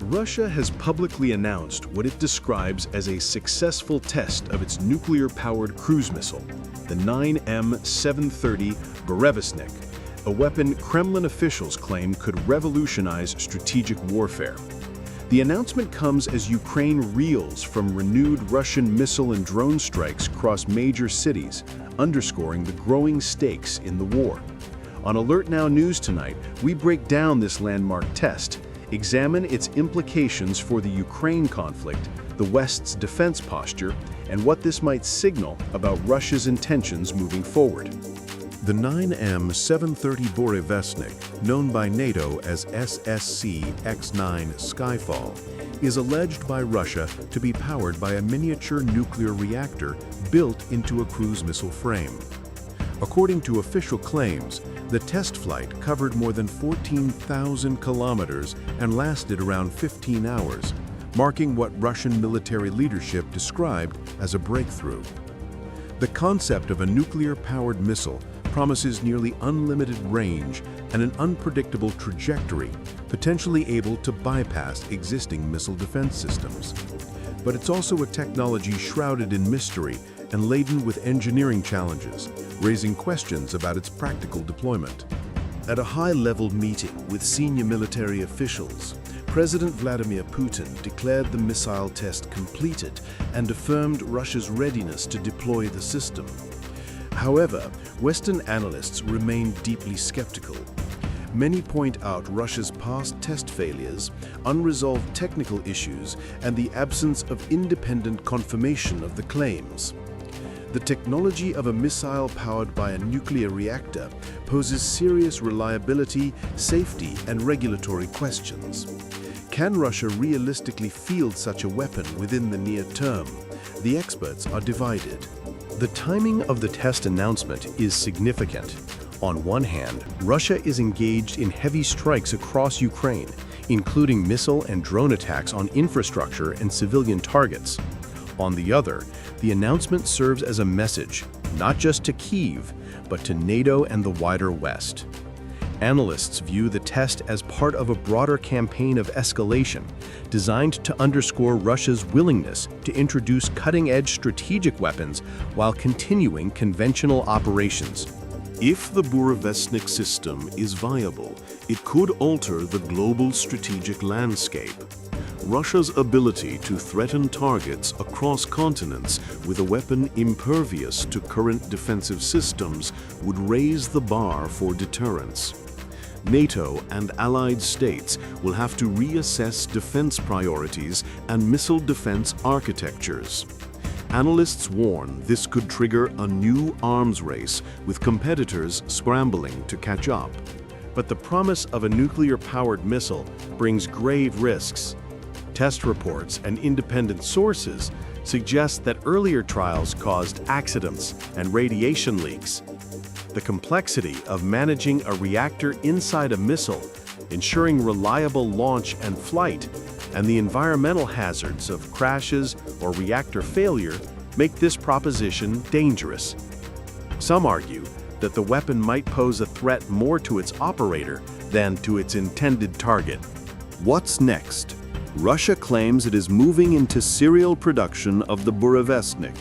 Russia has publicly announced what it describes as a successful test of its nuclear-powered cruise missile, the 9M-730 Burevestnik, a weapon Kremlin officials claim could revolutionize strategic warfare. The announcement comes as Ukraine reels from renewed Russian missile and drone strikes across major cities, underscoring the growing stakes in the war. On AlertNow News tonight, we break down this landmark test, examine its implications for the Ukraine conflict, the West's defense posture, and what this might signal about Russia's intentions moving forward. The 9M-730 Burevestnik, known by NATO as SSC-X9 Skyfall, is alleged by Russia to be powered by a miniature nuclear reactor built into a cruise missile frame. According to official claims, the test flight covered more than 14,000 kilometers and lasted around 15 hours, marking what Russian military leadership described as a breakthrough. The concept of a nuclear-powered missile promises nearly unlimited range and an unpredictable trajectory, potentially able to bypass existing missile defense systems. But it's also a technology shrouded in mystery and laden with engineering challenges, raising questions about its practical deployment. At a high-level meeting with senior military officials, President Vladimir Putin declared the missile test completed and affirmed Russia's readiness to deploy the system. However, Western analysts remain deeply skeptical. Many point out Russia's past test failures, unresolved technical issues, and the absence of independent confirmation of the claims. The technology of a missile powered by a nuclear reactor poses serious reliability, safety, and regulatory questions. Can Russia realistically field such a weapon within the near term? The experts are divided. The timing of the test announcement is significant. On one hand, Russia is engaged in heavy strikes across Ukraine, including missile and drone attacks on infrastructure and civilian targets. On the other, the announcement serves as a message, not just to Kyiv, but to NATO and the wider West. Analysts view the test as part of a broader campaign of escalation, designed to underscore Russia's willingness to introduce cutting-edge strategic weapons while continuing conventional operations. If the Burevestnik system is viable, it could alter the global strategic landscape. Russia's ability to threaten targets across continents with a weapon impervious to current defensive systems would raise the bar for deterrence. NATO and allied states will have to reassess defense priorities and missile defense architectures. Analysts warn this could trigger a new arms race, with competitors scrambling to catch up. But the promise of a nuclear-powered missile brings grave risks. Test reports and independent sources suggest that earlier trials caused accidents and radiation leaks. The complexity of managing a reactor inside a missile, ensuring reliable launch and flight, and the environmental hazards of crashes or reactor failure make this proposition dangerous. Some argue that the weapon might pose a threat more to its operator than to its intended target. What's next? Russia claims it is moving into serial production of the Burevestnik.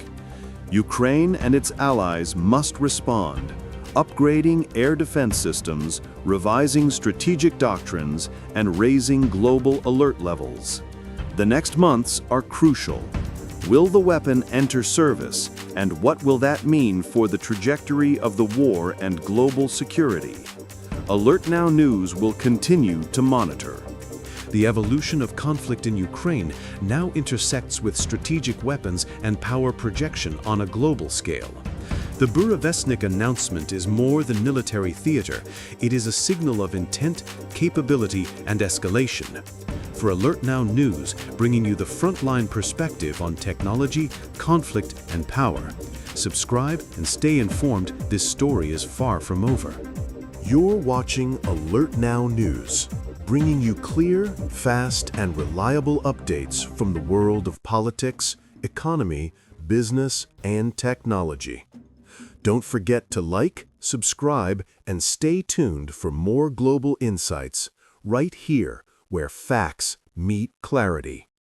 Ukraine and its allies must respond, upgrading air defense systems, revising strategic doctrines, and raising global alert levels. The next months are crucial. Will the weapon enter service, and what will that mean for the trajectory of the war and global security? AlertNow News will continue to monitor. The evolution of conflict in Ukraine now intersects with strategic weapons and power projection on a global scale. The Burevestnik announcement is more than military theater. It is a signal of intent, capability, and escalation. For AlertNow News, bringing you the frontline perspective on technology, conflict, and power. Subscribe and stay informed. This story is far from over. You're watching AlertNow News, bringing you clear, fast, and reliable updates from the world of politics, economy, business, and technology. Don't forget to like, subscribe, and stay tuned for more global insights right here where facts meet clarity.